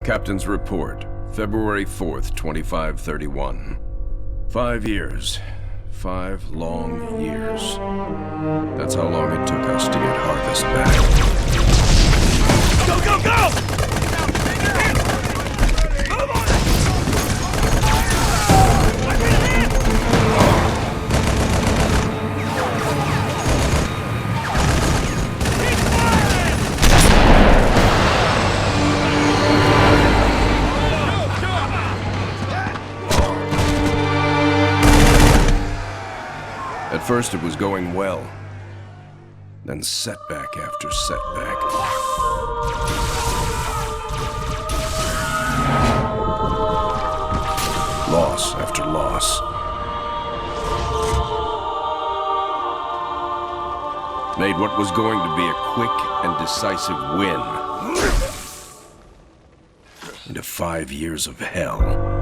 Captain's report, February 4th, 2531. 5 years. 5 long years. That's how long it took us to get Harvest back. Go, go, go! At first it was going well, then setback after setback. Loss after loss. Made what was going to be a quick and decisive win into 5 years of hell.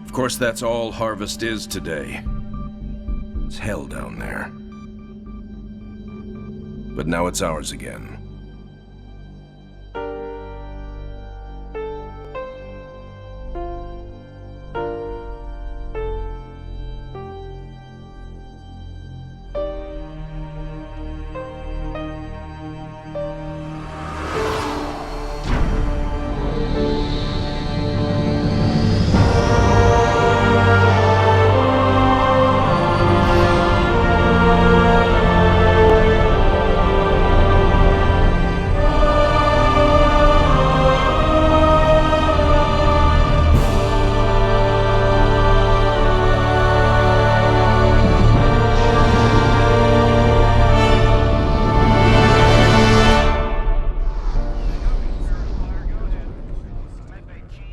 Of course, that's all Harvest is today. It's hell down there. But now it's ours again.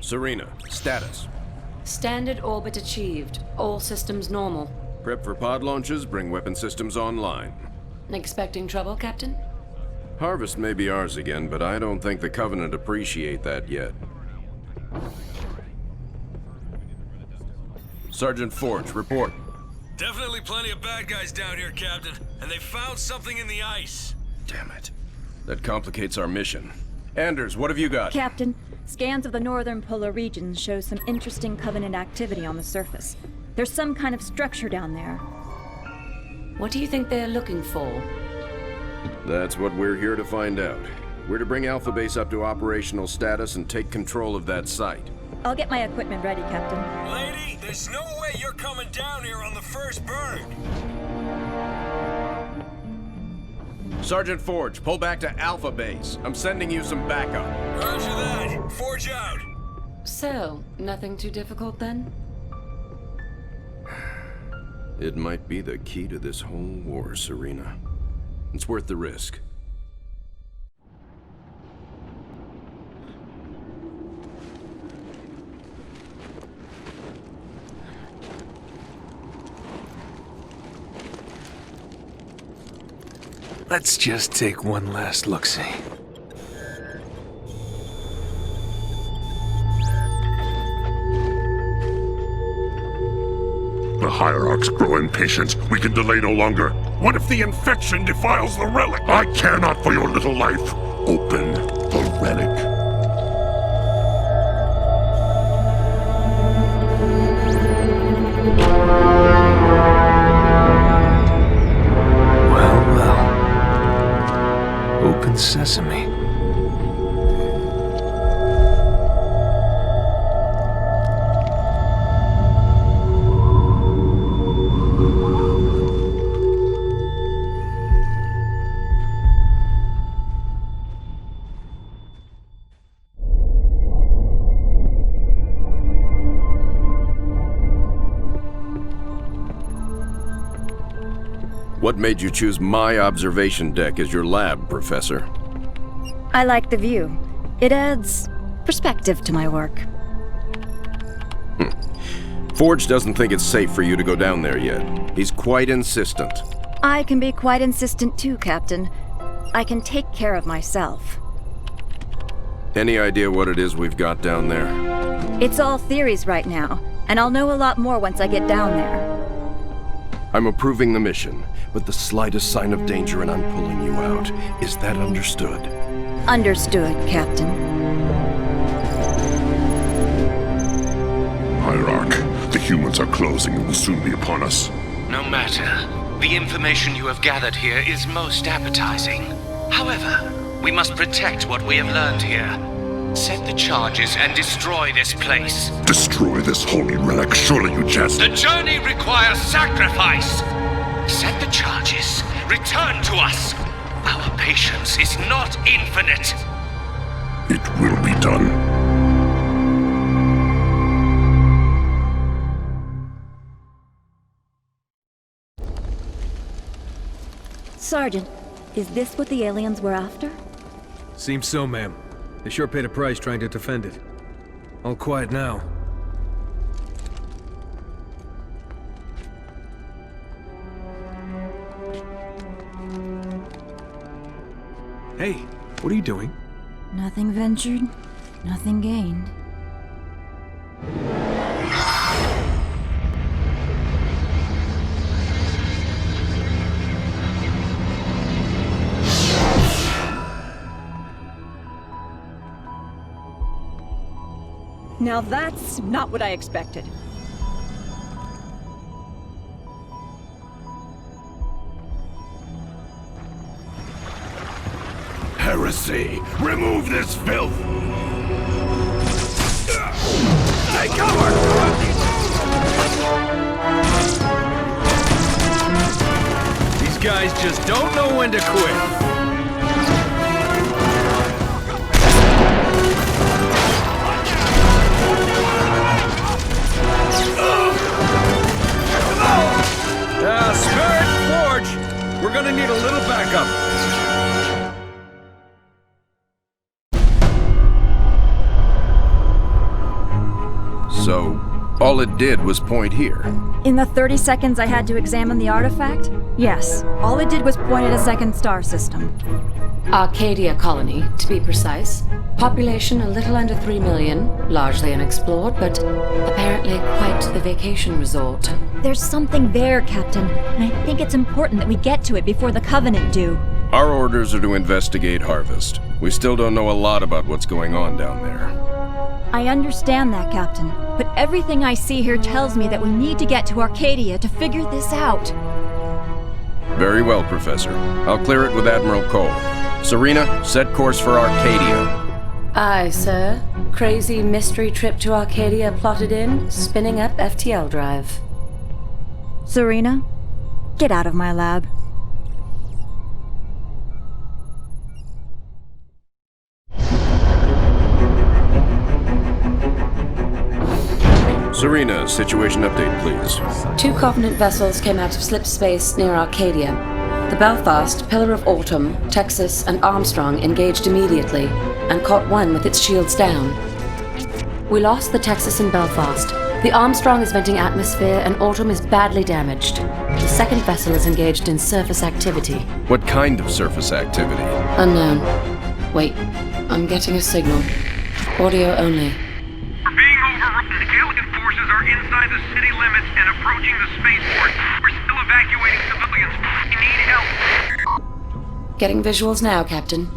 Serena, status. Standard orbit achieved. All systems normal. Prep for pod launches, bring weapon systems online. Expecting trouble, Captain? Harvest may be ours again, but I don't think the Covenant appreciate that yet. Sergeant Forge, report. Definitely plenty of bad guys down here, Captain. And they found something in the ice. Damn it. That complicates our mission. Anders, what have you got? Captain, scans of the northern polar regions show some interesting Covenant activity on the surface. There's some kind of structure down there. What do you think they're looking for? That's what we're here to find out. We're to bring Alpha Base up to operational status and take control of that site. I'll get my equipment ready, Captain. Lady, there's no way you're coming down here on the first bird. Sergeant Forge, pull back to Alpha Base. I'm sending you some backup. Roger that. Forge out. So, nothing too difficult then? It might be the key to this whole war, Serena. It's worth the risk. Let's just take one last look-see. The Hierarchs grow impatient. We can delay no longer. What if the infection defiles the relic? I care not for your little life. Open the relic. Open sesame. What made you choose my observation deck as your lab, Professor? I like the view. It adds perspective to my work. Forge doesn't think it's safe for you to go down there yet. He's quite insistent. I can be quite insistent too, Captain. I can take care of myself. Any idea what it is we've got down there? It's all theories right now, and I'll know a lot more once I get down there. I'm approving the mission, but the slightest sign of danger and I'm pulling you out. Is that understood? Understood, Captain. Hierarch, the humans are closing and will soon be upon us. No matter. The information you have gathered here is most appetizing. However, we must protect what we have learned here. Set the charges and destroy this place. Destroy this holy relic, surely you jest. The journey requires sacrifice. Set the charges. Return to us. Our patience is not infinite. It will be done. Sergeant, is this what the aliens were after? Seems so, ma'am. They sure paid a price trying to defend it. All quiet now. Hey, what are you doing? Nothing ventured, nothing gained. Now that's not what I expected. Heresy! Remove this filth! Take cover! These guys just don't know when to quit. Spirit Forge! We're gonna need a little backup. So, all it did was point here. In the 30 seconds I had to examine the artifact? Yes, all it did was point at a second star system. Arcadia colony, to be precise. Population a little under 3 million, largely unexplored, but apparently quite the vacation resort. There's something there, Captain, and I think it's important that we get to it before the Covenant do. Our orders are to investigate Harvest. We still don't know a lot about what's going on down there. I understand that, Captain, but everything I see here tells me that we need to get to Arcadia to figure this out. Very well, Professor. I'll clear it with Admiral Cole. Serena, set course for Arcadia. Aye, sir. Crazy mystery trip to Arcadia plotted in, spinning up FTL drive. Serena, get out of my lab. Serena, situation update, please. 2 Covenant vessels came out of slip space near Arcadia. The Belfast, Pillar of Autumn, Texas, and Armstrong engaged immediately and caught one with its shields down. We lost the Texas and Belfast. The Armstrong is venting atmosphere and Autumn is badly damaged. The second vessel is engaged in surface activity. What kind of surface activity? Unknown. Wait, I'm getting a signal. Audio only. We're being overrun. Alien forces are inside the city limits and approaching the spaceport. We're still evacuating civilians. We need help. Getting visuals now, Captain.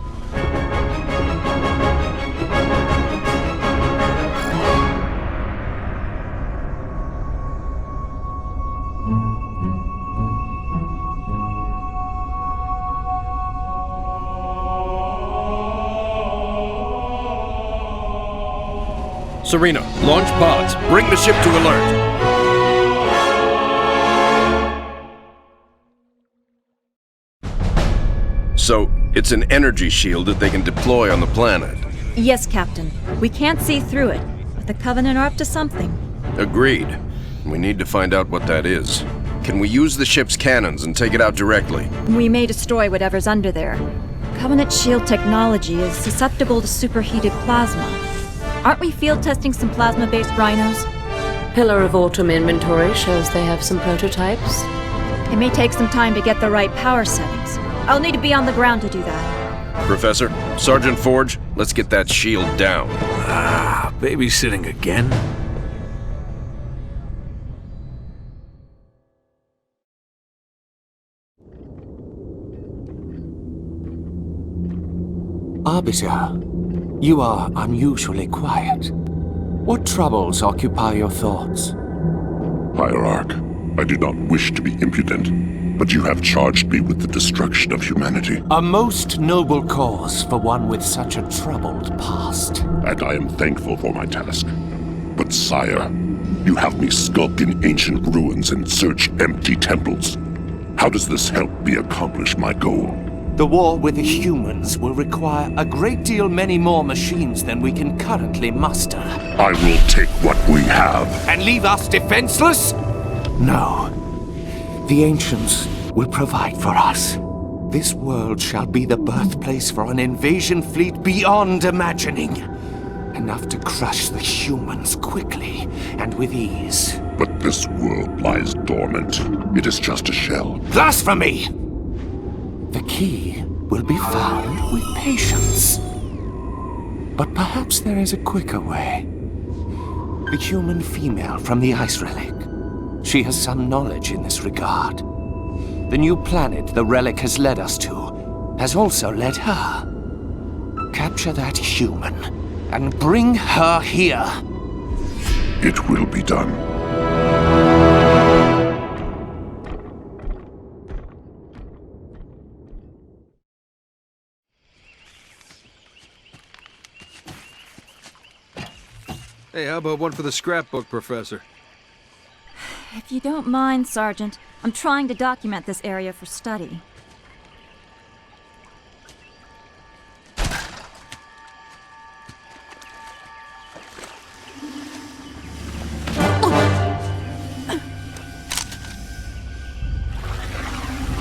Serena, launch pods. Bring the ship to alert. So, it's an energy shield that they can deploy on the planet. Yes, Captain. We can't see through it, but the Covenant are up to something. Agreed. We need to find out what that is. Can we use the ship's cannons and take it out directly? We may destroy whatever's under there. Covenant shield technology is susceptible to superheated plasma. Aren't we field testing some plasma-based rhinos? Pillar of Autumn inventory shows they have some prototypes. It may take some time to get the right power settings. I'll need to be on the ground to do that. Professor, Sergeant Forge, let's get that shield down. Ah, babysitting again? Arbiter, you are unusually quiet. What troubles occupy your thoughts? Hierarch, I do not wish to be impudent, but you have charged me with the destruction of humanity. A most noble cause for one with such a troubled past. And I am thankful for my task. But sire, you have me skulk in ancient ruins and search empty temples. How does this help me accomplish my goal? The war with the humans will require a great deal many more machines than we can currently muster. I will take what we have. And leave us defenseless? No. The ancients will provide for us. This world shall be the birthplace for an invasion fleet beyond imagining. Enough to crush the humans quickly and with ease. But this world lies dormant. It is just a shell. Blasphemy! The key will be found with patience. But perhaps there is a quicker way. The human female from the Ice Relic. She has some knowledge in this regard. The new planet the relic has led us to has also led her. Capture that human and bring her here. It will be done. Hey, how about one for the scrapbook, Professor? If you don't mind, Sergeant, I'm trying to document this area for study.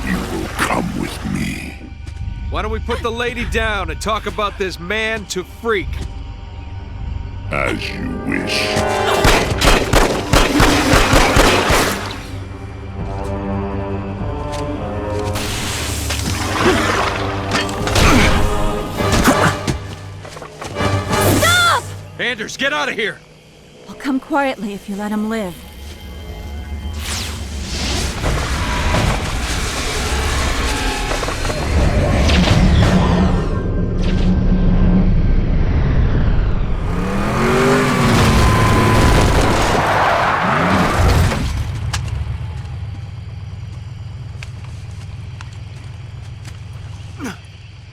You will come with me. Why don't we put the lady down and talk about this man to freak? As you wish. Stop! Anders, get out of here! I'll come quietly if you let him live.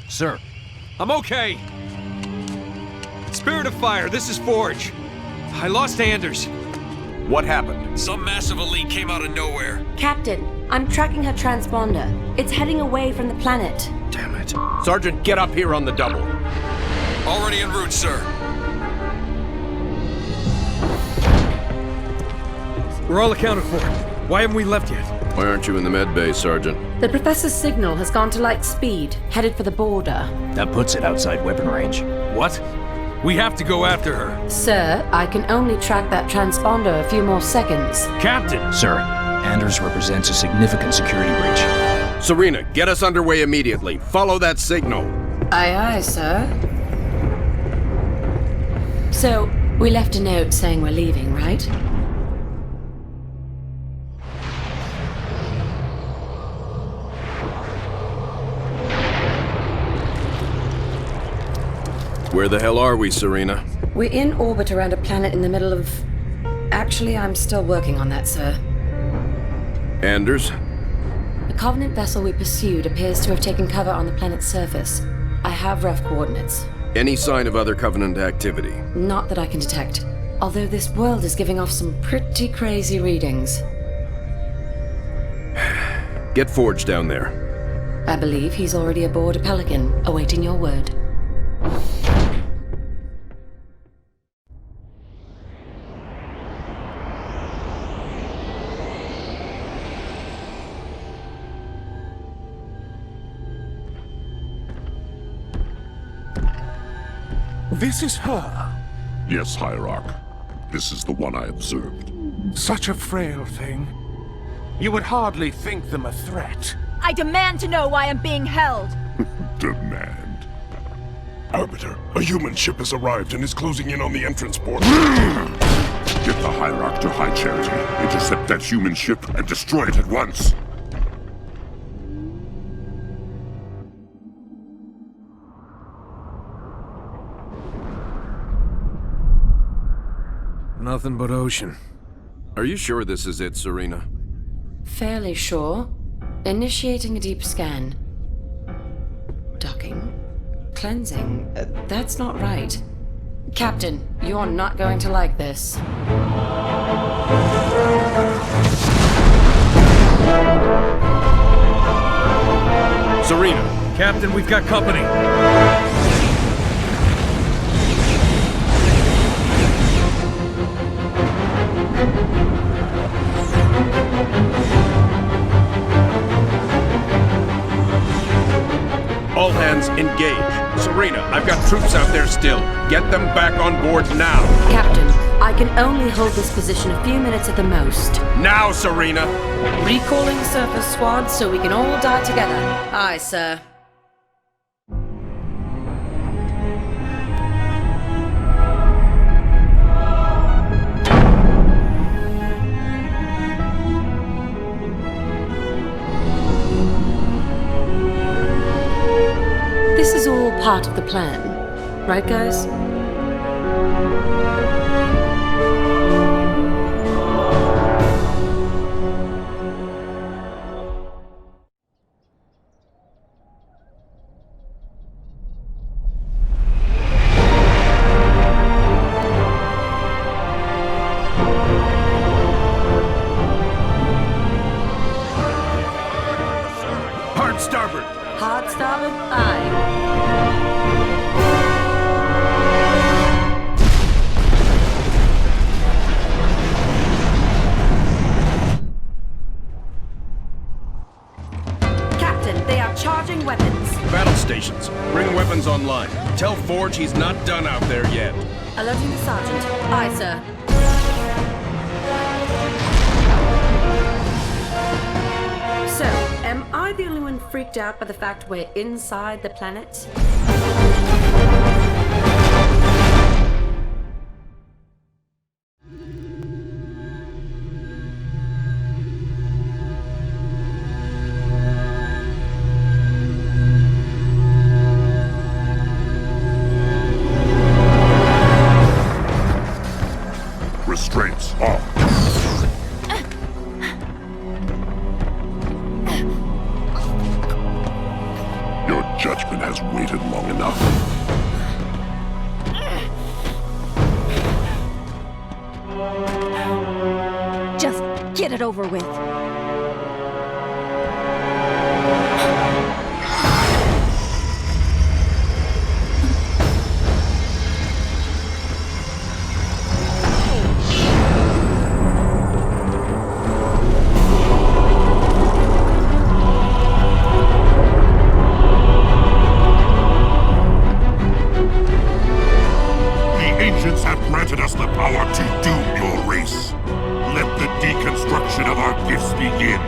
Sir. I'm okay. Spirit of Fire, this is Forge. I lost Anders. What happened? Some massive elite came out of nowhere. Captain, I'm tracking her transponder. It's heading away from the planet. Damn it. Sergeant, get up here on the double. Already en route, sir. We're all accounted for. Why haven't we left yet? Why aren't you in the med bay, Sergeant? The Professor's signal has gone to light speed, headed for the border. That puts it outside weapon range. What? We have to go after her. Sir, I can only track that transponder a few more seconds. Captain! Sir, Anders represents a significant security breach. Serena, get us underway immediately. Follow that signal. Aye, aye, sir. So, we left a note saying we're leaving, right? Where the hell are we, Serena? We're in orbit around a planet in the middle of... Actually, I'm still working on that, sir. Anders? The Covenant vessel we pursued appears to have taken cover on the planet's surface. I have rough coordinates. Any sign of other Covenant activity? Not that I can detect. Although this world is giving off some pretty crazy readings. Get Forge down there. I believe he's already aboard a Pelican, awaiting your word. This is her? Yes, Hierarch. This is the one I observed. Such a frail thing. You would hardly think them a threat. I demand to know why I'm being held! Demand. Arbiter, a human ship has arrived and is closing in on the entrance port. Get the Hierarch to High Charity, intercept that human ship, and destroy it at once. Nothing but ocean. Are you sure this is it, Serena? Fairly sure. Initiating a deep scan. Docking. Cleansing. That's not right. Captain, you're not going to like this. Serena! Captain, we've got company. All hands, engage. Serena, I've got troops out there still. Get them back on board now. Captain, I can only hold this position a few minutes at the most. Now, Serena! Recalling surface squad so we can all die together. Aye, sir. This is all part of the plan, right, guys? Hard starboard! Hard starboard? Aye. Captain, they are charging weapons. Battle stations, bring weapons online. Tell Forge he's not done out there yet. Alerting the sergeant. Aye, sir. So, am I the only one freaked out by the fact we're inside the planet? Restraints off. Your judgment has waited long enough. Just get it over with. Ancients have granted us the power to doom your race. Let the deconstruction of our gifts begin.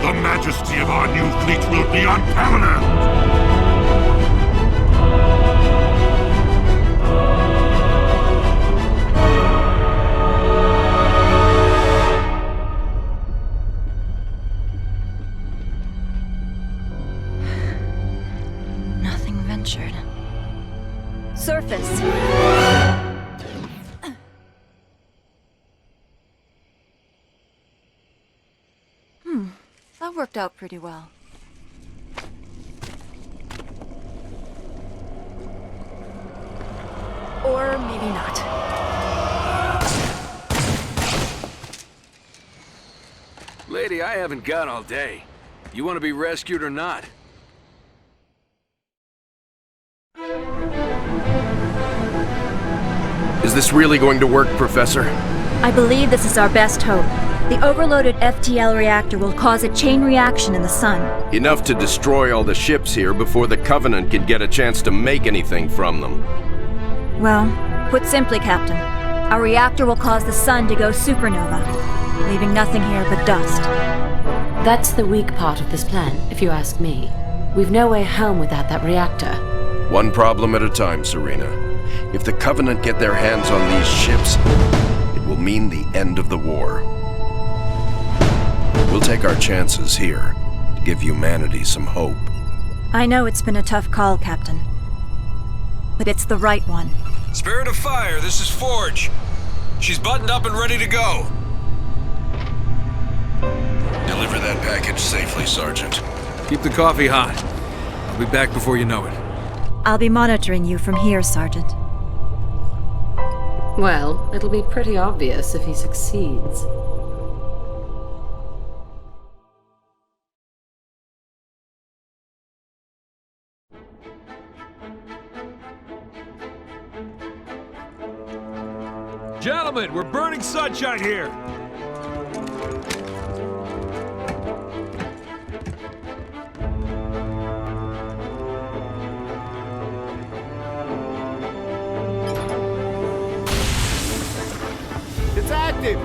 The majesty of our new fleet will be unparalleled. Nothing ventured. Surface. That worked out pretty well. Or maybe not. Lady, I haven't got all day. You want to be rescued or not? Is this really going to work, Professor? I believe this is our best hope. The overloaded FTL reactor will cause a chain reaction in the sun. Enough to destroy all the ships here before the Covenant can get a chance to make anything from them. Well, put simply, Captain, our reactor will cause the sun to go supernova, leaving nothing here but dust. That's the weak part of this plan, if you ask me. We've no way home without that reactor. One problem at a time, Serena. If the Covenant get their hands on these ships, it will mean the end of the war. We'll take our chances here to give humanity some hope. I know it's been a tough call, Captain. But it's the right one. Spirit of Fire, this is Forge. She's buttoned up and ready to go. Deliver that package safely, Sergeant. Keep the coffee hot. I'll be back before you know it. I'll be monitoring you from here, Sergeant. Well, it'll be pretty obvious if he succeeds. Gentlemen, we're burning sunshine here! It's active!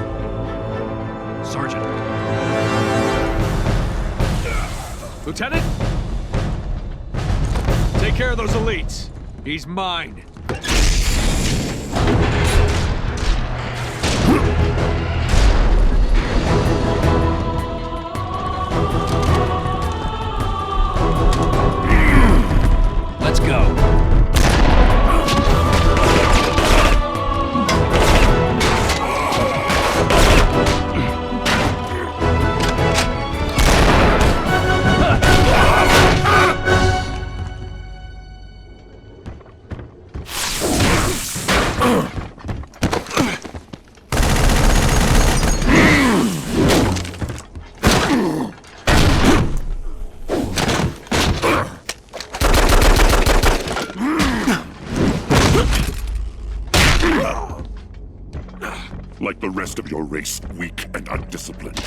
Sergeant. Lieutenant? Take care of those elites. He's mine. Let's go. Like the rest of your race, weak and undisciplined.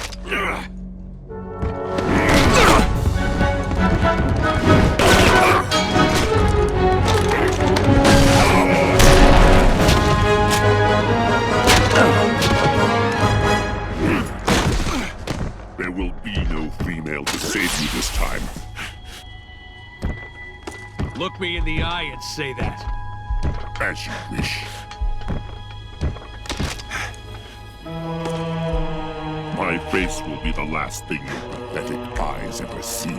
There will be no female to save you this time. Look me in the eye and say that. As you wish. My face will be the last thing your pathetic eyes ever see.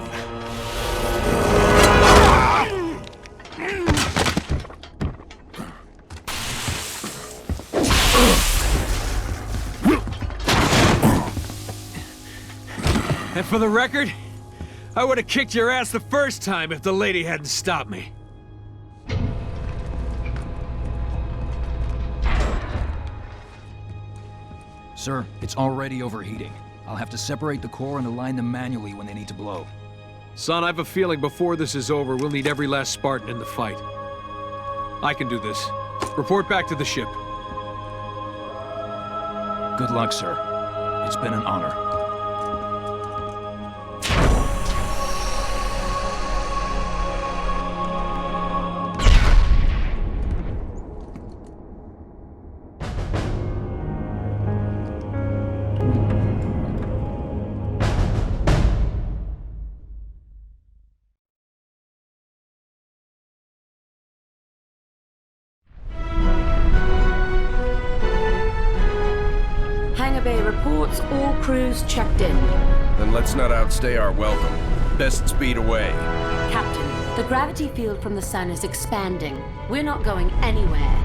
And for the record, I would have kicked your ass the first time if the lady hadn't stopped me. Sir, it's already overheating. I'll have to separate the core and align them manually when they need to blow. Son, I have a feeling before this is over, we'll need every last Spartan in the fight. I can do this. Report back to the ship. Good luck, sir. It's been an honor. Reports all crews checked in. Then let's not outstay our welcome. Best speed away. Captain, the gravity field from the sun is expanding. We're not going anywhere.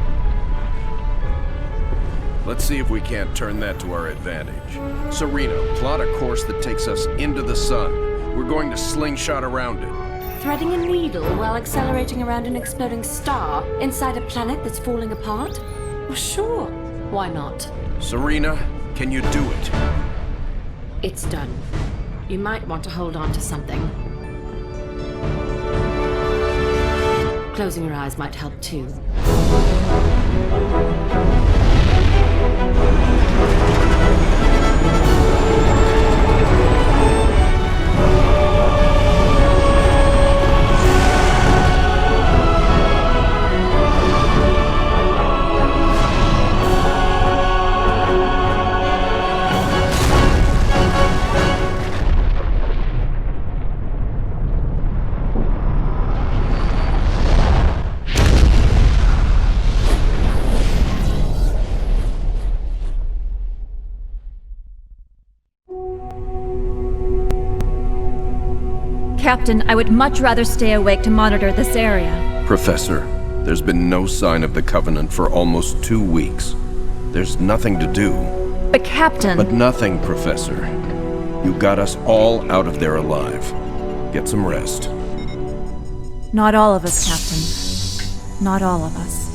Let's see if we can't turn that to our advantage. Serena, plot a course that takes us into the sun. We're going to slingshot around it. Threading a needle while accelerating around an exploding star inside a planet that's falling apart? Well, sure. Why not? Serena, can you do it? It's done. You might want to hold on to something. Closing your eyes might help too. Captain, I would much rather stay awake to monitor this area. Professor, there's been no sign of the Covenant for almost 2 weeks. There's nothing to do. But Captain... But nothing, Professor. You got us all out of there alive. Get some rest. Not all of us, Captain. Not all of us.